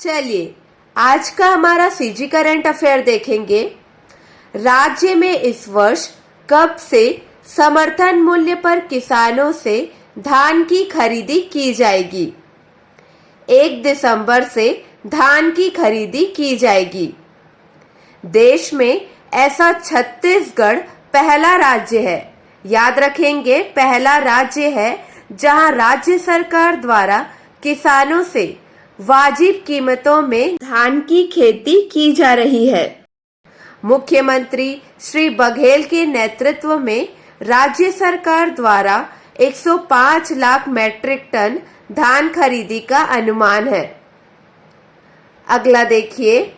चलिए आज का हमारा सीजी करंट अफेयर देखेंगे। राज्य में इस वर्ष कब से समर्थन मूल्य पर किसानों से धान की खरीदी की जाएगी? 1 दिसंबर से धान की खरीदी की जाएगी। देश में ऐसा छत्तीसगढ़ पहला राज्य है, याद रखेंगे, पहला राज्य है जहां राज्य सरकार द्वारा किसानों से वाजिब कीमतों में धान की खेती की जा रही है। मुख्यमंत्री श्री बघेल के नेतृत्व में राज्य सरकार द्वारा 105 लाख मैट्रिक टन धान खरीदी का अनुमान है। अगला देखिए,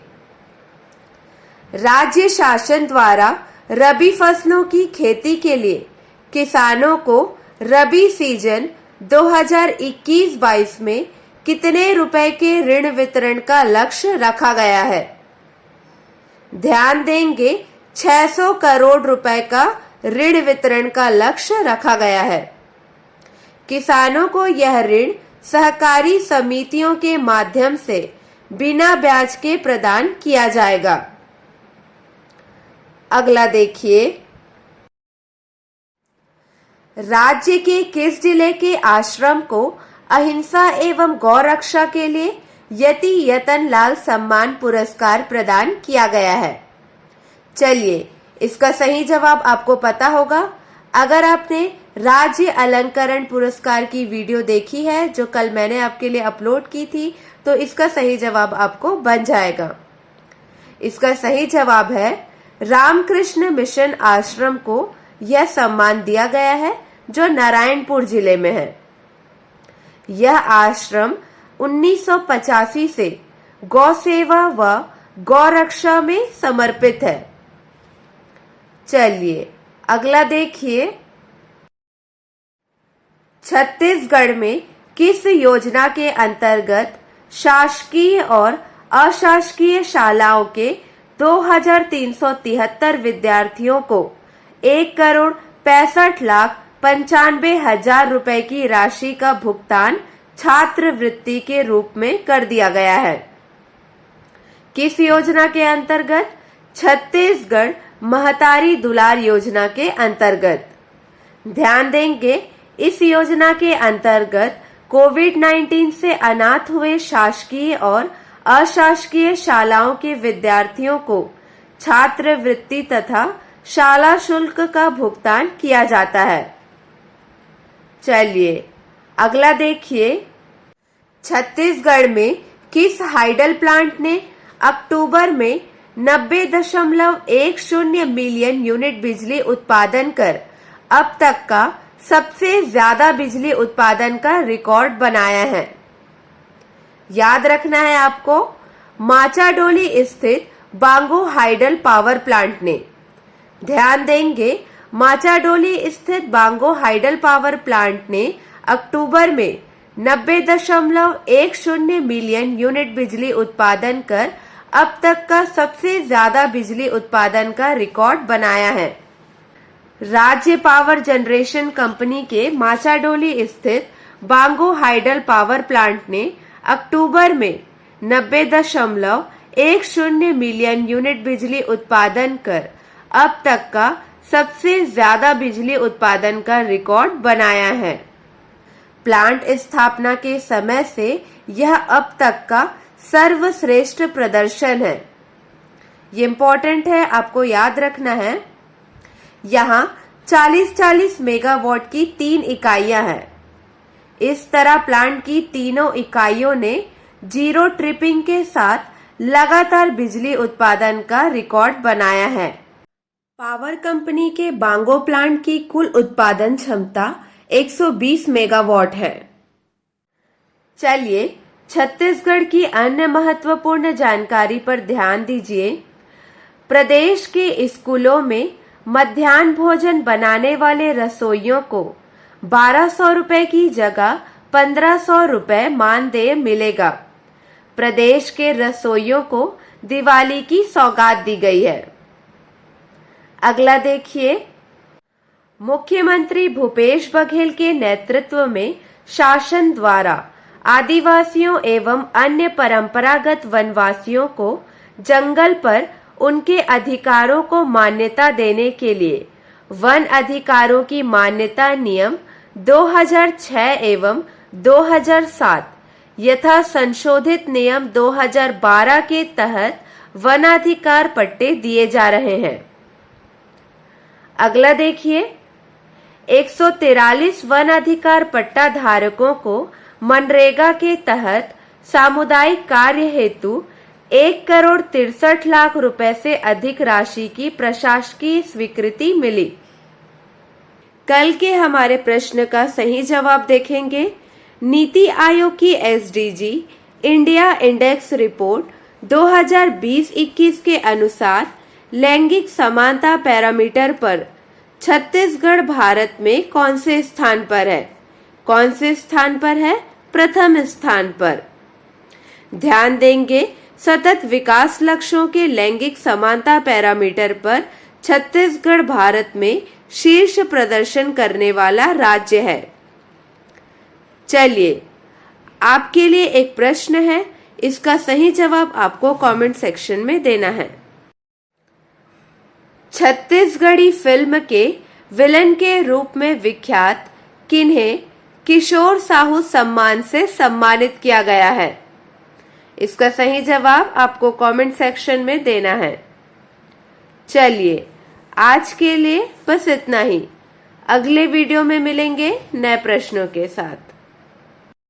राज्य शासन द्वारा रबी फसलों की खेती के लिए किसानों को रबी सीजन 2021-22 में कितने रुपए के ऋण वितरण का लक्ष्य रखा गया है? ध्यान देंगे, 600 करोड़ रुपए का ऋण वितरण का लक्ष्य रखा गया है। किसानों को यह ऋण सहकारी समितियों के माध्यम से बिना ब्याज के प्रदान किया जाएगा। अगला देखिए, राज्य के किस जिले के आश्रम को अहिंसा एवं गौ रक्षा के लिए यति यतन लाल सम्मान पुरस्कार प्रदान किया गया है? चलिए, इसका सही जवाब आपको पता होगा। अगर आपने राज्य अलंकरण पुरस्कार की वीडियो देखी है जो कल मैंने आपके लिए अपलोड की थी, तो इसका सही जवाब आपको बन जाएगा। इसका सही जवाब है रामकृष्ण मिशन आश्रम को यह सम्मान दिया गया है जो नारायणपुर जिले में है। यह आश्रम 1985 से गौ सेवा व गौ रक्षा में समर्पित है। चलिए अगला देखिए, छत्तीसगढ़ में किस योजना के अंतर्गत शासकीय और अशासकीय शालाओं के 2373 विद्यार्थियों को 1,65,95,000 रुपए की राशि का भुगतान छात्रवृत्ति के रूप में कर दिया गया है? किस योजना के अंतर्गत? छत्तीसगढ़ महतारी दुलार योजना के अंतर्गत। ध्यान देंगे, इस योजना के अंतर्गत कोविड-19 से अनाथ हुए शासकीय और अशासकीय शालाओं के विद्यार्थियों को छात्रवृत्ति तथा शाला शुल्क का भुगतान किया जाता है। चलिए अगला देखिए, छत्तीसगढ़ में किस हाइडल प्लांट ने अक्टूबर में 90.10 मिलियन यूनिट बिजली उत्पादन कर अब तक का सबसे ज्यादा बिजली उत्पादन का रिकॉर्ड बनाया है? याद रखना है आपको, माचाडोली स्थित बांगो हाइडल पावर प्लांट ने। ध्यान देंगे, माचाडोली स्थित बांगो हाइडल पावर प्लांट ने अक्टूबर में 90.10 मिलियन यूनिट बिजली उत्पादन कर अब तक का सबसे ज्यादा बिजली उत्पादन का रिकॉर्ड बनाया है। राज्य पावर जनरेशन कंपनी के माचाडोली स्थित बांगो हाइडल पावर प्लांट ने अक्टूबर में 90.10 मिलियन यूनिट बिजली उत्पादन कर अब तक का सबसे ज्यादा बिजली उत्पादन का रिकॉर्ड बनाया है। प्लांट स्थापना के समय से यह अब तक का सर्वश्रेष्ठ प्रदर्शन है। ये इंपॉर्टेंट है, आपको याद रखना है। यहाँ 40-40 मेगावाट की 3 इकाइयां हैं। इस तरह प्लांट की तीनों इकाइयों ने जीरो ट्रिपिंग के साथ लगातार बिजली उत्पादन का रिकॉर्ड बनाया है। पावर कंपनी के बांगो प्लांट की कुल उत्पादन क्षमता 120 मेगावाट है। चलिए छत्तीसगढ़ की अन्य महत्वपूर्ण जानकारी पर ध्यान दीजिए। प्रदेश के स्कूलों में मध्याह्न भोजन बनाने वाले रसोइयों को 1200 रुपए की जगह 1500 रुपए मानदेय मिलेगा। प्रदेश के रसोइयों को दिवाली की सौगात दी गई है। अगला देखिए, मुख्यमंत्री भूपेश बघेल के नेतृत्व में शासन द्वारा आदिवासियों एवं अन्य परंपरागत वनवासियों को जंगल पर उनके अधिकारों को मान्यता देने के लिए वन अधिकारों की मान्यता नियम 2006 एवं 2007 यथा संशोधित नियम 2012 के तहत वनाधिकार पट्टे दिए जा रहे हैं। अगला देखिए, 143 वन अधिकार पट्टा धारकों को मनरेगा के तहत सामुदायिक कार्य हेतु 1,63,00,000 रुपए से अधिक राशि की प्रशासकीय स्वीकृति मिली। कल के हमारे प्रश्न का सही जवाब देखेंगे। नीति आयोग की एसडीजी इंडिया इंडेक्स रिपोर्ट 2020-21 के अनुसार लैंगिक समानता पैरामीटर पर छत्तीसगढ़ भारत में कौन से स्थान पर है? कौन से स्थान पर है? प्रथम स्थान पर। ध्यान देंगे, सतत विकास लक्ष्यों के लैंगिक समानता पैरामीटर पर छत्तीसगढ़ भारत में शीर्ष प्रदर्शन करने वाला राज्य है। चलिए, आपके लिए एक प्रश्न है, इसका सही जवाब आपको कमेंट सेक्शन में देना है। छत्तीसगढ़ी फिल्म के विलन के रूप में विख्यात किन्हें किशोर साहू सम्मान से सम्मानित किया गया है? इसका सही जवाब आपको कमेंट सेक्शन में देना है। चलिए, आज के लिए बस इतना ही। अगले वीडियो में मिलेंगे नए प्रश्नों के साथ।